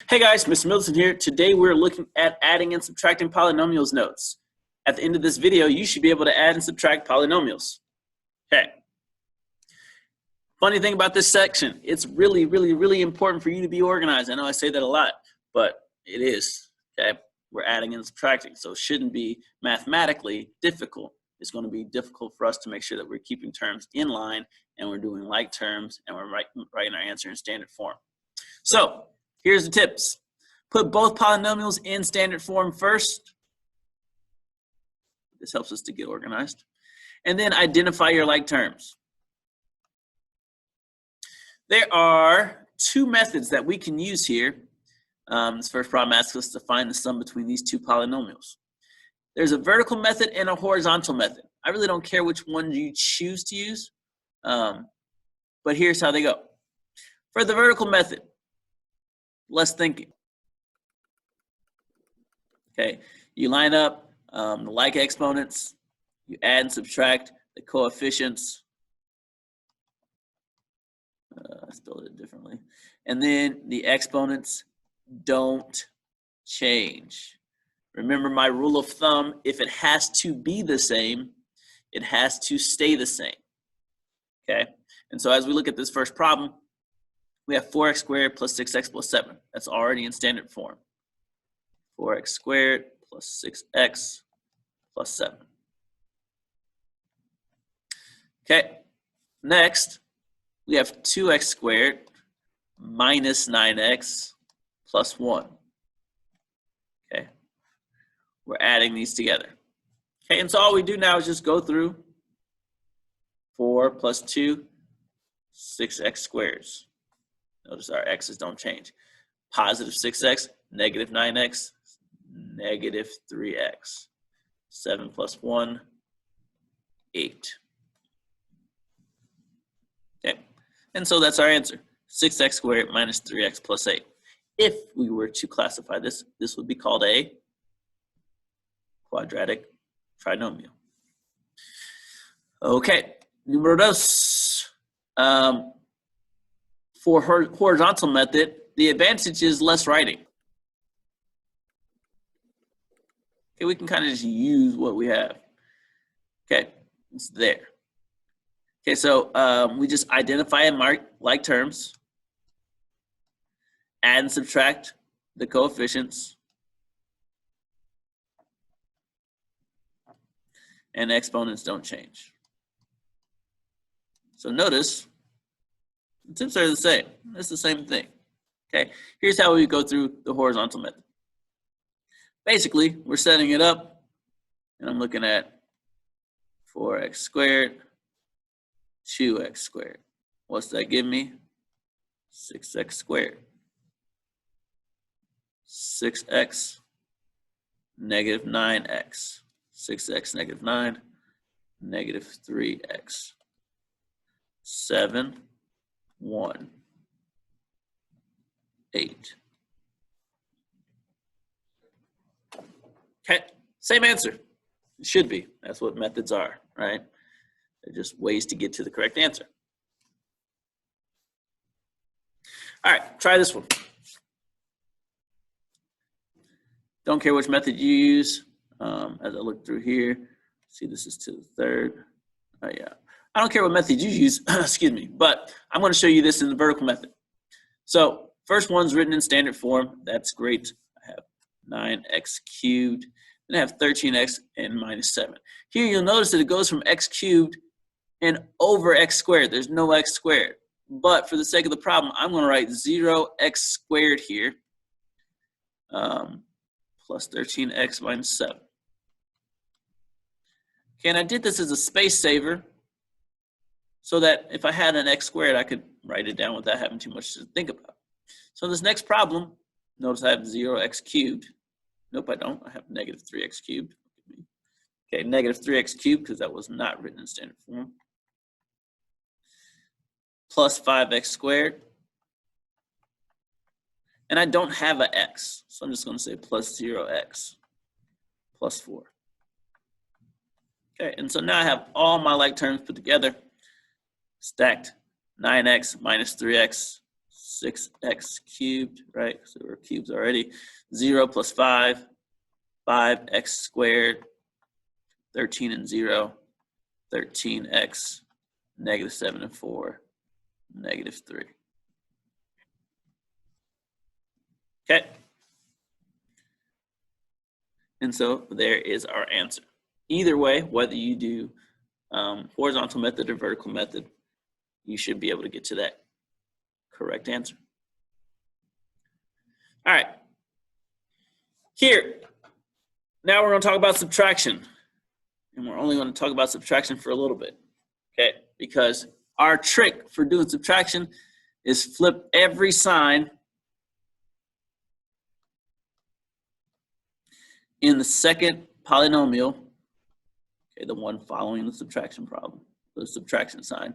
Hey guys, Mr. Middleton here. Today we're looking at adding and subtracting polynomials notes. At the end of this video, you should be able to add and subtract polynomials. Okay. Funny thing about this section, it's really important for you to be organized. I know I say that a lot, but it is. Okay. We're adding and subtracting, so it shouldn't be mathematically difficult. It's going to be difficult for us to make sure that we're keeping terms in line and we're doing like terms and we're writing our answer in standard form. So here's the tips. Put both polynomials in standard form first. This helps us to get organized. And then identify your like terms. There are two methods that we can use here. This first problem asks us to find the sum between these two polynomials. There's a vertical method and a horizontal method. I really don't care which one you choose to use, but here's how they go. For the vertical method, less thinking. Okay, you line up the like exponents, you add and subtract the coefficients. I spelled it differently. And then the exponents don't change. Remember my rule of thumb, if it has to be the same, it has to stay the same. Okay, and so as we look at this first problem, we have 4x squared plus 6x plus 7. That's already in standard form. 4x squared plus 6x plus 7. Okay, next we have 2x squared minus 9x plus 1. Okay, we're adding these together. Okay, and so all we do now is just go through 4 plus 2, 6x squares. Notice our x's don't change. Positive 6x, negative 9x, negative 3x. 7 plus 1, 8. Okay, and so that's our answer. 6x squared minus 3x plus 8. If we were to classify this, this would be called a quadratic trinomial. Okay, numero dos. For horizontal method, the advantage is less writing. Okay, we can kind of just use what we have. Okay, it's there. Okay, so we just identify and mark like terms, add and subtract the coefficients, and exponents don't change. So notice, the tips are the same. It's the same thing. Okay, here's how we go through the horizontal method. Basically, we're setting it up, and I'm looking at 4x squared, 2x squared. What's that give me? 6x squared. 6x, negative 9x. 6x, negative 9, negative 3x. 7, 1, 8. Okay, same answer. It should be. That's what methods are, right? They're just ways to get to the correct answer. All right, try this one. Don't care which method you use. As I look through here, see this is to the third. Oh yeah. I don't care what method you use, excuse me, but I'm going to show you this in the vertical method. So first one's written in standard form. That's great. I have 9x cubed. Then I have 13x and minus 7. Here you'll notice that it goes from x cubed and over x squared. There's no x squared. But for the sake of the problem, I'm going to write 0x squared here plus 13x minus 7. Okay, and I did this as a space saver so that if I had an x squared, I could write it down without having too much to think about. So this next problem, notice I have 0x cubed. Nope, I don't. I have negative 3x cubed. Okay, negative 3x cubed because that was not written in standard form. Plus 5x squared. And I don't have an x, so I'm just going to say plus 0x plus 4. Okay, and so now I have all my like terms put together, stacked 9x minus 3x, 6x cubed, right? So we're cubes already. 0 plus 5, 5x squared, 13 and 0, 13x, negative 7 and 4, negative 3. Okay. And so there is our answer. Either way, whether you do horizontal method or vertical method, you should be able to get to that correct answer. All right. Here, now we're going to talk about subtraction. And we're only going to talk about subtraction for a little bit, okay? Because our trick for doing subtraction is flip every sign in the second polynomial, okay, the one following the subtraction problem, the subtraction sign,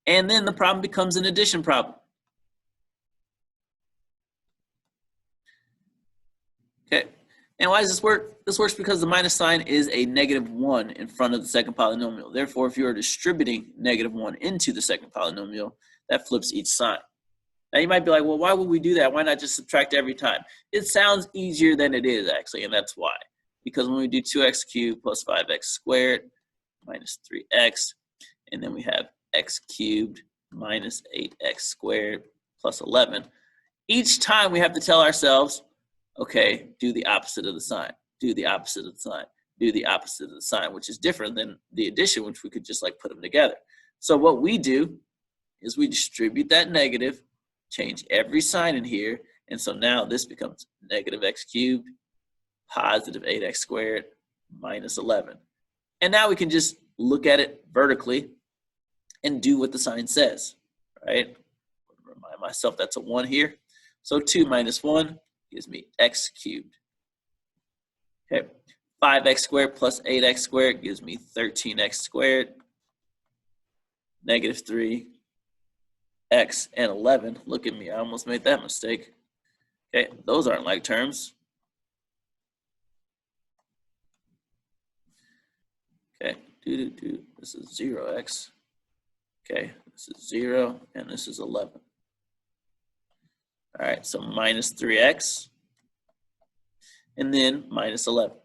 and then the problem becomes an addition problem. Okay, and why does this work? This works because the minus sign is a -1 in front of the second polynomial. Therefore, if you are distributing -1 into the second polynomial, that flips each sign. Now you might be like, well, why would we do that? Why not just subtract every time? It sounds easier than it is actually, and that's why. Because when we do 2x cubed plus 5x squared minus 3x, and then we have x cubed minus 8x squared plus 11, each time we have to tell ourselves, okay, do the opposite of the sign, do the opposite of the sign, do the opposite of the sign, which is different than the addition, which we could just like put them together. So what we do is we distribute that negative, change every sign in here, and so now this becomes negative x cubed, positive 8x squared, minus 11. And now we can just look at it vertically and do what the sign says, right? Remind myself that's a 1 here. So 2 minus 1 gives me x cubed. Okay, 5x squared plus 8x squared gives me 13x squared, negative 3, x, and 11. Look at me, I almost made that mistake. Okay, those aren't like terms. Okay, this is 0x. Okay, this is 0, and this is 11. All right, so minus 3x, and then minus 11.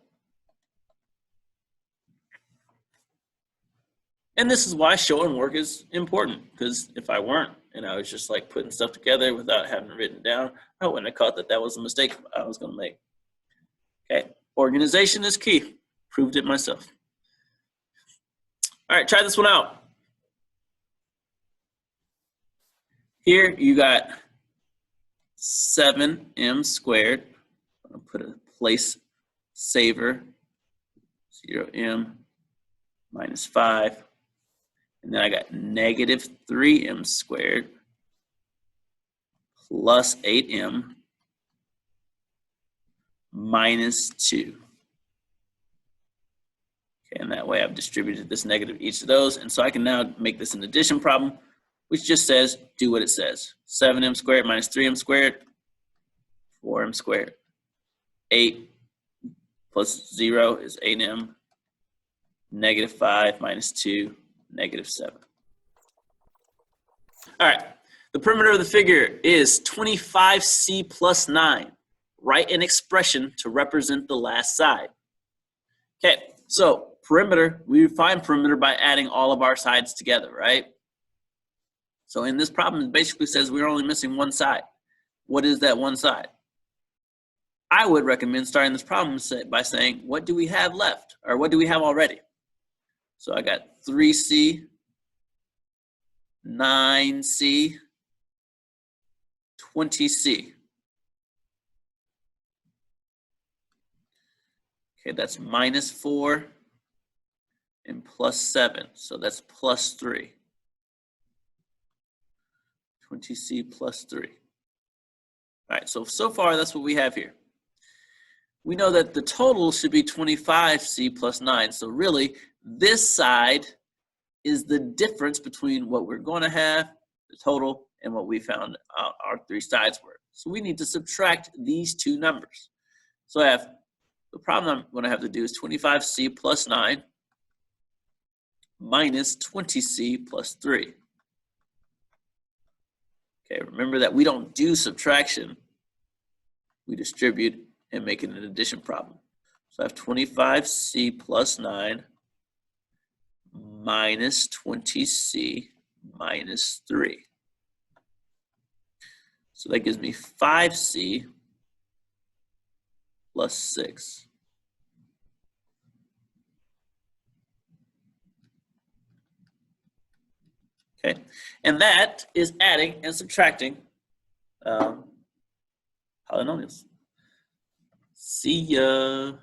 And this is why showing work is important, because if I weren't, and I was just like putting stuff together without having it written down, I wouldn't have caught that that was a mistake I was going to make. Okay, organization is key. Proved it myself. All right, try this one out. Here you got 7m squared. I'm going to put a place saver, 0m minus 5. And then I got negative 3m squared plus 8m minus 2. Okay, and that way I've distributed this negative each of those. And so I can now make this an addition problem, which just says, do what it says. 7m squared minus 3m squared, 4m squared. 8 plus 0 is 8m. Negative 5 minus 2, negative 7. All right, the perimeter of the figure is 25c plus 9. Write an expression to represent the last side. Okay, so perimeter, we find perimeter by adding all of our sides together, right? So in this problem, it basically says we're only missing one side. What is that one side? I would recommend starting this problem by saying, what do we have left? Or what do we have already? So I got 3c, 9c, 20c. Okay, that's minus 4 and plus 7. So that's plus 3. 20c plus 3. All right, so far that's what we have here. We know that the total should be 25c plus 9. So really, this side is the difference between what we're going to have, the total, and what we found our three sides were. So we need to subtract these two numbers. So I have, the problem I'm going to have to do is 25c plus 9 minus 20c plus 3. Okay, remember that we don't do subtraction. We distribute and make it an addition problem. So I have 25c plus 9 minus 20c minus 3. So that gives me 5c plus 6. Okay, and that is adding and subtracting polynomials. See ya.